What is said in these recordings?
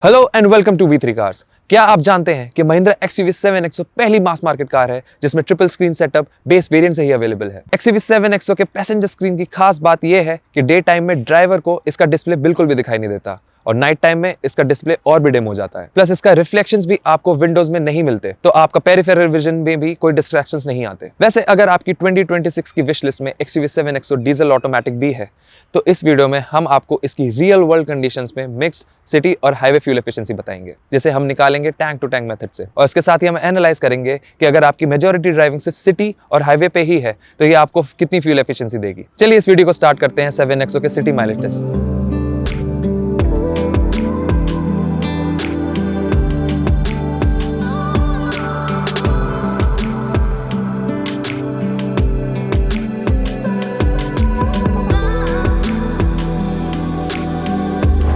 Hello and welcome to V3 cars. क्या आप जानते हैं कि महिंद्रा XUV 7XO पहली मास मार्केट कार है जिसमें triple screen setup base variant से ही अवेलेबल है। XUV 7XO के पैसेंजर स्क्रीन की खास बात यह है कि डे टाइम में ड्राइवर को इसका डिस्प्ले बिल्कुल भी दिखाई नहीं देता और नाइट टाइम में इसका डिस्प्ले और भी डिम हो जाता है। प्लस इसका रिफ्लेक्शंस भी आपको विंडोज में नहीं मिलते, तो आपका पेरिफेरल विजन में भी कोई डिस्ट्रैक्शंस नहीं आते। वैसे अगर आपकी 2026 की विश लिस्ट में XUV 7XO डीजल ऑटोमेटिक भी है, तो इस वीडियो में हम आपको इसकी रियल वर्ल्ड कंडीशंस में मिक्स सिटी और हाईवे फ्यूल एफिशिएंसी बताएंगे, जिसे हम निकालेंगे टैंक टू टैंक मेथड से। और इसके साथ ही हम एनालाइज करेंगे कि अगर आपकी मेजॉरिटी ड्राइविंग सिर्फ सिटी और हाईवे पे ही है तो ये आपको कितनी फ्यूल एफिशिएंसी देगी। चलिए इस वीडियो को स्टार्ट करते हैं 7XO के city mileage test.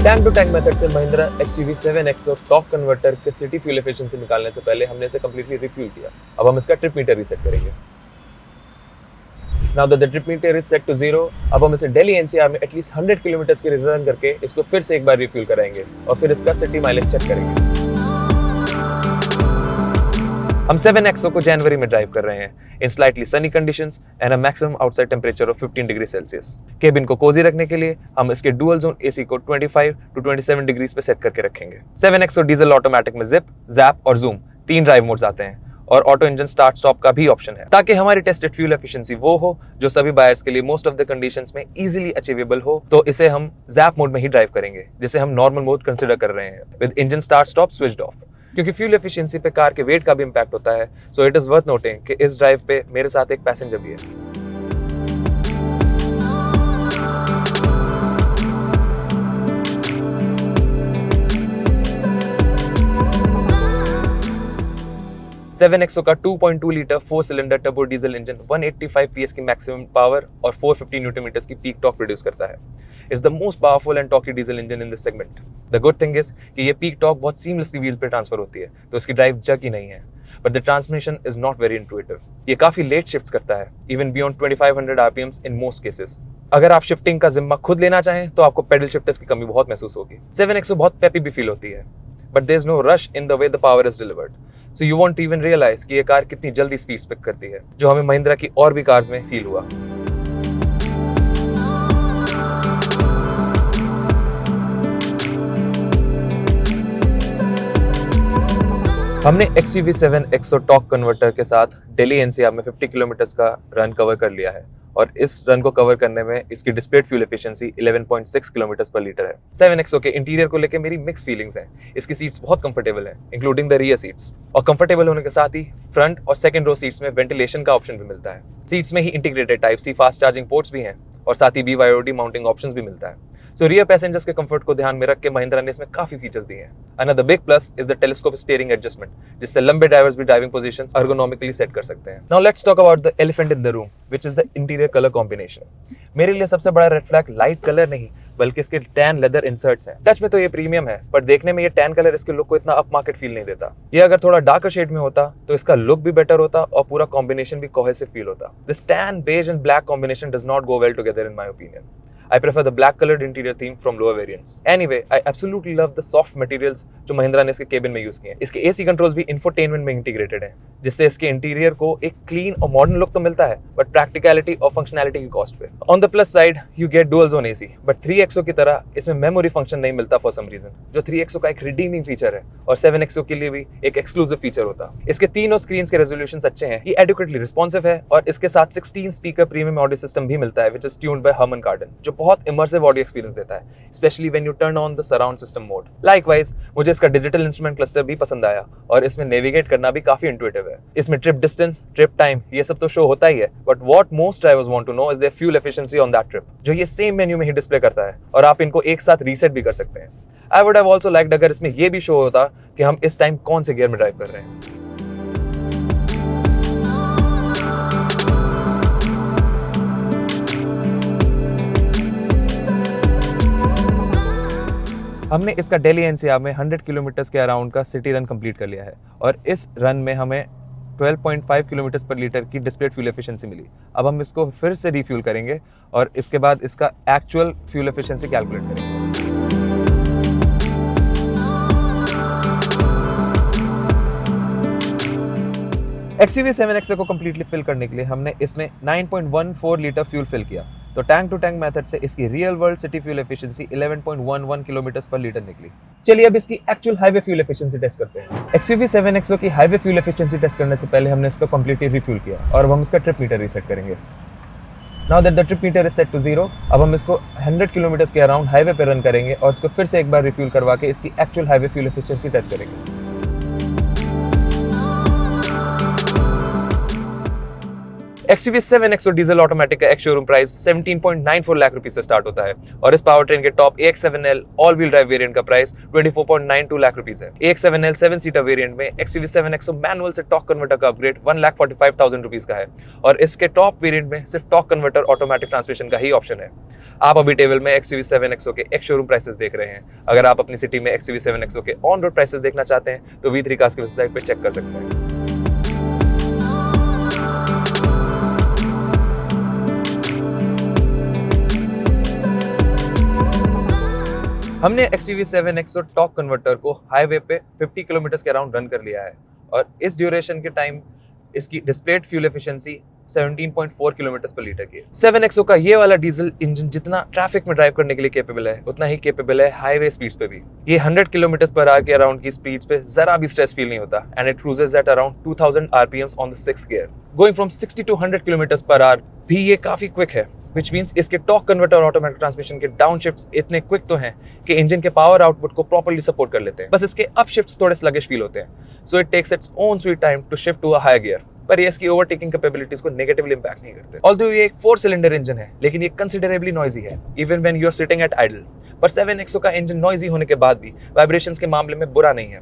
Tank to tank method से Mahindra XUV 7XO torque converter के सिटी फ्यूल एफिशिएंसी निकालने से पहले हमने इसे कंप्लीटली रिफ्यूल किया। अब हम इसका ट्रिप मीटर रीसेट करेंगे। Now that the trip meter is set to 0, अब हम इसे दिल्ली NCR में एटलीस्ट 100 किलोमीटर की रन करके इसको फिर से एक बार रिफ्यूल कराएंगे और फिर इसका सिटी माइलेज चेक करेंगे। हम 7XO को जनवरी में ड्राइव कर रहे हैं in slightly Sunny conditions and a maximum outside temperature of 15 degree Celsius. Cabin को कोजी रखने के लिए हम इसके डुअल जोन AC को 25 to 27 डिग्रीज पे सेट करके रखेंगे। 7XO डीजल ऑटोमेटिक में जिप, जैप और जूम 3 ड्राइव मोड्स आते हैं और ऑटो इंजन स्टार्ट स्टॉप का भी ऑप्शन है, ताकि हमारी टेस्टेड फ्यूल एफिशिएंसी वो हो जो सभी बायर्स के लिए मोस्ट ऑफ द कंडीशंस में इजीली अचीवेबल हो। तो इसे हम जैप मोड में ही ड्राइव करेंगे, जिसे हम नॉर्मल मोड कंसिडर कर रहे हैं with engine start stop switched off, क्योंकि फ्यूल एफिशिएंसी पे कार के वेट का भी इंपैक्ट होता है। So it is worth noting कि इस ड्राइव पे मेरे साथ एक पैसेंजर भी है। सेवन एक्सो का 2.2 litre 4 cylinder turbo diesel engine 185 PS की मैक्सिमम पावर और 450 न्यूटन मीटर्स की पीक टॉर्क प्रोड्यूस करता है। Is the most powerful and torquey diesel engine in this segment. The good thing is कि ये पीक टॉर्क बहुत seamlessly wheel पे transfer होती है, तो इसकी ड्राइव जर्की नहीं है। But the transmission is not very intuitive. ये काफी लेट शिफ्ट्स करता है, even beyond 2500 RPMs in most cases. अगर आप शिफ्टिंग का जिम्मा खुद लेना चाहें तो आपको पेडल शिफ्टर्स की कमी बहुत महसूस होगी। 7XO बहुत पेपी भी फील होती है, but there is no rush in the way the power is delivered, so you won't even realise कि ये कार कितनी जल्दी स्पीड पिक करती है, जो हमें महिंद्रा की और भी कार्स में फील हुआ। हमने XUV 7XO टॉर्क कन्वर्टर के साथ दिल्ली NCR में 50 किलोमीटर का रन कवर कर लिया है और इस रन को कवर करने में इसकी डिस्प्लेड फ्यूल एफिशिएंसी 11.6 किलोमीटर पर लीटर है। 7XO के इंटीरियर को लेकर मेरी मिक्स फीलिंग्स हैं। इसकी सीट्स बहुत कंफर्टेबल हैं, इंक्लूडिंग द रियर सीट्स, और कंफर्टेबल होने के साथ ही फ्रंट और सेकंड रो सीट्स में वेंटिलेशन का ऑप्शन भी मिलता है। सीट्स में ही integrated type C fast charging ports भी हैं और साथ ही BYOD माउंटिंग ऑप्शंस भी मिलता है। सो रियर पैसेंजर्स के कंफर्ट को ध्यान में रख के महिंद्रा ने इसमें काफी फीचर्स दिए हैं। Another big plus is the telescope steering adjustment, जिससे लंबे ड्राइवर्स भी ड्राइविंग पोजीशंस एर्गोनॉमिकली सेट कर सकते हैं। Now let's talk about the elephant in the room, which is the interior colour combination. मेरे लिए सबसे बड़ा रेड फ्लैग लाइट कलर नहीं, बल्कि इसके टैन लेदर इंसर्ट्स हैं। टच में तो ये प्रीमियम है, पर देखने में ये टैन कलर इसके लुक को इतना अप मार्केट फील नहीं देता। ये अगर थोड़ा डार्कर शेड में होता तो इसका लुक भी बेटर होता और पूरा कॉम्बिनेशन भी कोहेसिव फील होता। This tan beige and black combination does not go well together in my opinion. I prefer the black colored interior theme from lower variants. Anyway, I absolutely love the soft materials जो महिंद्रा ने इसके cabin में use किए हैं। इसके AC controls भी infotainment में integrated हैं, जिससे इसके इंटीरियर को एक क्लीन और मॉडर्न लुक तो मिलता है, बट प्रैक्टिकलिटी और फंक्शनैलिटी की कॉस्ट पे। On the plus side you get dual zone AC, but 3XO की तरह इसमें मेमोरी फंक्शन नहीं मिलता फॉर सम रीजन, जो 3XO का एक रिडीमिंग फीचर है और 7XO के लिए भी एक एक्सक्लूसिव फीचर होता। इसके तीनों स्क्रीन के रेजोल्यूशन अच्छे हैं, ये एडिक्वेटली रिस्पॉन्सिव है और इसके साथ 16 स्पीकर प्रीमियम ऑडियो सिस्टम भी मिलता है, which is tuned by Harman Kardon, जो बहुत इमर्सिव ऑडियो एक्सपीरियंस देता है, specially when you turn on the surround system mode. Likewise मुझे इसका डिजिटल इंस्ट्रूमेंट क्लस्टर भी पसंद आया और इसमें नेविगेट करना भी काफी इंट्यूटिव है। इसमें ट्रिप डिस्टेंस, ट्रिप टाइम, ये सब तो शो होता ही है, but what most drivers want to know is their fuel efficiency on that trip, जो ये सेम मेन्यू में ही डिस्प्ले करता है और आप इनको एक साथ रीसेट भी कर सकते हैं। I would have also liked अगर इसमें ये भी शो होता कि हम इस टाइम कौन से गियर में ड्राइव कर रहे हैं। हमने इसका दिल्ली NCR में 100 किलोमीटर के अराउंड का सिटी रन कंप्लीट कर लिया है और इस रन में हमें 12.5 किलोमीटर पर लीटर की डिस्प्लेड फ्यूल एफिशिएंसी मिली। अब हम इसको फिर से रिफ्यूल करेंगे और इसके बाद इसका एक्चुअल फ्यूल एफिशिएंसी कैलकुलेट करेंगे। XUV 7XO को कम्प्लीटली फिल करने के लिए हमने इसमें 9.14 लीटर फ्यूल फिल किया। तो टैंक टू टैंक मेथड से इसकी real world city fuel efficiency 11.11 kilometre पर लीटर निकली। चलिए अब इसकी actual highway fuel efficiency test करते हैं। XUV 7XO की हाईवे फ्यूल एफिशिएंसी टेस्ट करने से पहले हमने इसको कम्प्लीटली रिफ्यूल किया और अब हम इसका ट्रिप मीटर रीसेट करेंगे। Now that the trip meter is set to 0, अब हम इसको 100 किलोमीटर के अराउंड हाईवे पे रन करेंगे और इसको फिर से एक बार रिफ्यूल करवा के इसकी actual highway fuel efficiency test करेंगे। XUV 7XO डीजल ऑटोमेटिक का एक्स शोरूम प्राइस 17.94 लाख रुपए से स्टार्ट होता है और इस पावर ट्रेन के top AX7L all wheel drive variant का प्राइस 24.92 लाख रुपए है। AX7L 7 सीटर वेरिएंट में XUV 7XO मैनुअल से टॉर्क कन्वर्टर का अपग्रेड 1,45,000 रुपीज का है और इसके टॉप वेरिएंट में सिर्फ टॉर्क कन्वर्टर ऑटोमेटिक ट्रांसमिशन का ही ऑप्शन है। आप अभी टेबल में XUV 7XO के एक्स शोरूम प्राइसेस देख रहे हैं। अगर आप अपनी सिटी में XUV 7XO के ऑन रोड प्राइसेस देखना चाहते हैं तो V3 कार्स की वेबसाइट पे चेक कर सकते हैं। हमने XUV 7XO टॉर्क कन्वर्टर को हाईवे पे 50 किलोमीटर के अराउंड रन कर लिया है और इस ड्यूरेशन के टाइम इसकी डिस्प्लेड फ्यूल एफिशिएंसी 17.4 किलोमीटर पर लीटर की है। 7XO का ये वाला डीजल इंजन जितना ट्रैफिक में ड्राइव करने के लिए केपेबल है उतना ही केपेबल है हाईवे स्पीड्स पे भी। ये 100 किलोमीटर पर आवर के अराउंड की स्पीड्स पे जरा भी स्ट्रेस फील नहीं होता and it cruises at around 2000 RPM on the 6th gear. Going from 60 to 100 kilometre per hour भी ये काफी क्विक है, which means इसके टॉर्क कन्वर्टर और ऑटोमेटिक ट्रांसमिशन के डाउन शिफ्ट्स इतने क्विक तो हैं कि इंजन के पावर आउटपुट को प्रॉपर्ली सपोर्ट कर लेते हैं। बस इसके अप शिफ्ट्स थोड़े स्लगिश फील होते हैं, so it takes its own sweet time to shift to a higher gear, पर ये इसकी ओवरटेकिंग कैपेबिलिटीज को नेगेटिवली इंपैक्ट नहीं करते। ऑल्दो ये एक 4 सिलेंडर इंजन है लेकिन ये कंसिडरेबली नॉइजी है even when you are sitting at idle. पर 7XO का इंजन नॉइजी होने के बाद भी वाइब्रेशंस के मामले में बुरा नहीं है।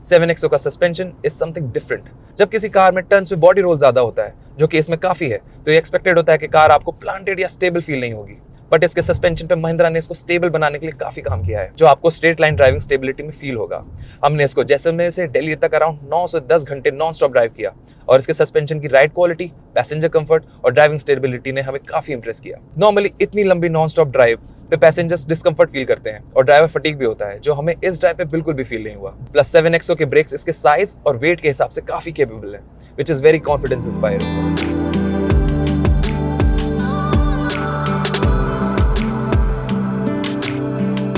7XO का सस्पेंशन इज समथिंग डिफरेंट। जब किसी कार में टर्न्स पे बॉडी रोल ज्यादा होता है जो कि इसमें काफी है तो ये एक्सपेक्टेड होता है कि कार आपको प्लांटेड या स्टेबल फील नहीं होगी, बट इसके सस्पेंशन पे महिंद्रा ने इसको स्टेबल बनाने के लिए काफी काम किया है जो आपको स्ट्रेट लाइन ड्राइविंग स्टेबिलिटी में फील होगा। हमने इसको जैसलमेर से दिल्ली तक अराउंड 9 से 10 घंटे नॉन स्टॉप ड्राइव किया और इसके सस्पेंशन की राइड क्वालिटी, पैसेंजर कंफर्ट और ड्राइविंग स्टेबिलिटी ने हमें काफी इंप्रेस किया। नॉर्मली इतनी लंबी नॉन स्टॉप ड्राइव पे पैसेंजर्स डिस्कंफर्ट फील करते हैं और ड्राइवर फटीग भी होता है जो हमें इस ड्राइव पे बिल्कुल भी फील नहीं हुआ। प्लस 7XO के ब्रेक्स इसके साइज और वेट के हिसाब से काफी केपेबल है, which is very confidence inspiring.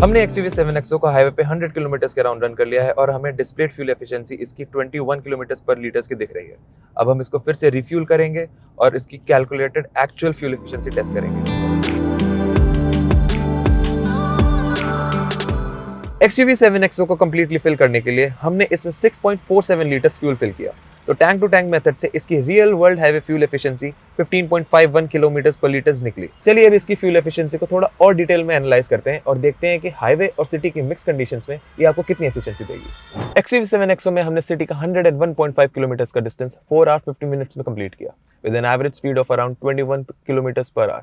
हमने XUV 7XO को हाईवे पे 100 किलोमीटर के अराउंड रन कर लिया है और हमें डिस्प्लेड फ्यूल एफिशिएंसी इसकी 21 किलोमीटर पर लीटर की दिख रही है। अब हम इसको फिर से रिफ्यूल करेंगे और इसकी calculated actual fuel efficiency test करेंगे। XUV 7XO को कंप्लीटली फिल करने के लिए हमने इसमें 6.47 लीटर फ्यूल फिल किया। तो टैंक टू टैंक मेथड से इसकी real world highway fuel efficiency 15.51 kilometre पर लीटर निकली। चलिए अब इसकी फ्यूल एफिशिएंसी को थोड़ा और डिटेल में एनालाइज करते हैं और देखते हैं कि हाईवे और सिटी की मिक्स कंडीशंस में ये आपको कितनी एफिशिएंसी देगी। XUV 7XO में हमने सिटी का 101.5 किलोमीटर का डिस्टेंस 4 hours 50 minutes में कंप्लीट किया with an average speed of around 21 kilometre per our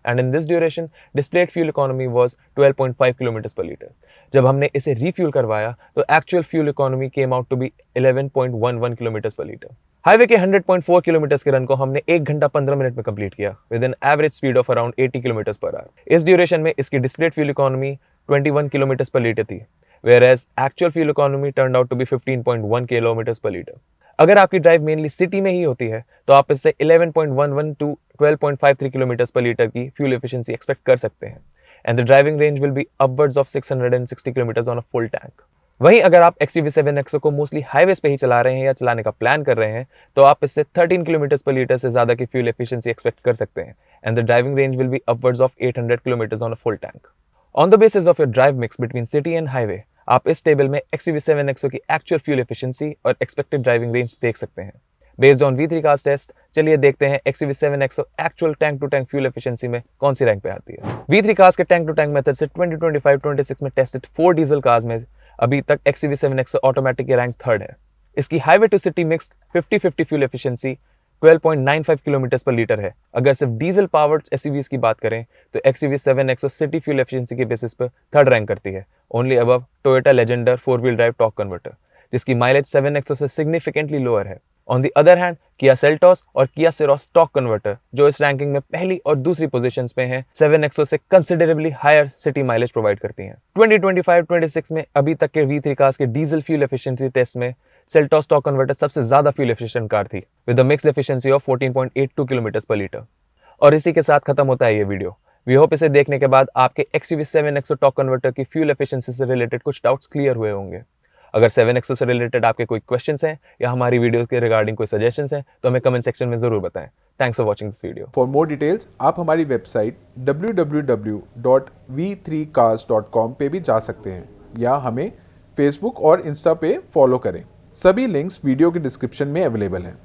and in this duration displayed fuel economy was 12.5 kilometers per liter। जब हमने इसे refuel करवाया तो actual fuel economy came out to be 11.11 kilometers per liter। Highway के 100.4 kilometre के run को हमने 1 घंटा 15 मिनट में कंप्लीट किया with an average speed of around 80 kilometre per our. इस ड्यूरेशन में इसकी डिस्प्लेड फ्यूल इकोनॉमी 21 किलोमीटर पर लीटर थी, whereas actual fuel economy turned out to be 15.1 kilometre पर लीटर। अगर आपकी ड्राइव मेनली सिटी में ही होती है तो आप इससे 11.11 टू 12.53 किलोमीटर पर लीटर की फ्यूल एफिशिएंसी एक्सपेक्ट कर सकते हैं and the driving range will be upwards of 660 kilometre on a full tank. वहीं अगर आप XUV 7XO को मोस्टली हाईवेज पे ही चला रहे हैं या चलाने का प्लान कर रहे हैं तो आप इससे 13 किलोमीटर पर लीटर से ज्यादा की फ्यूल एफिशिएंसी एक्सपेक्ट कर सकते हैं and the driving range will be upwards of 800 kilometre on a full tank. On the basis of your drive mix between city and highway आप इस टेबल में XUV 7XO की एक्चुअल फ्यूल एफिशिएंसी और expected driving range देख सकते हैं। Based on V3 cars test चलिए देखते हैं XUV 7XO actual tank to tank fuel efficiency में कौन सी रैंक पे आती है। V3 कार्स के टैंक टू टैंक मेथड से 2025-26 में टेस्टेड 4 डीजल कार्स में अभी तक XUV 7XO ऑटोमेटिक की रैंक 3rd है। इसकी highway to city mixed 50-50 fuel efficiency 12.95 kilometre पर लीटर है। अगर सिर्फ डीजल पावर्ड SUVs की बात करें तो XUV 7XO city fuel efficiency के बेसिस पर 3rd रैंक करती है, only above Toyota Legender 4-wheel drive torque converter जिसकी माइलेज 7XO से सिग्निफिकेंटली लोअर है। On the other hand Kia Seltos और किया सेरोस टॉर्क कन्वर्टर जो इस रैंकिंग में पहली और दूसरी पोजीशंस पे हैं 7XO से considerably higher city mileage provide करती हैं। 2025-26 में अभी तक के V3 कार्स के डीजल फ्यूल एफिशिएंसी टेस्ट में सेल्टॉस टॉर्क कन्वर्टर सबसे ज्यादा फ्यूल एफिशिएंट कार थी with a mix efficiency of 14.82 kilometre पर लीटर। और इसी के साथ खत्म होता है ये वीडियो। वी होप इसे देखने के बाद आपके XUV7 एक्सो टॉर्क कन्वर्टर की फ्यूल एफिशिएंसी से रिलेटेड कुछ डाउट्स क्लियर हुए होंगे। अगर 7 एक्सो से रिलेटेड आपके कोई क्वेश्चंस हैं या हमारी वीडियो के रिगार्डिंग कोई सजेशंस हैं तो हमें कमेंट सेक्शन में जरूर बताएं। Thanks for watching this video. For more details आप हमारी वेबसाइट www.v3cars.com पे भी जा सकते हैं या हमें फेसबुक और इंस्टा पे फॉलो करें। सभी लिंक्स वीडियो के डिस्क्रिप्शन में अवेलेबल हैं।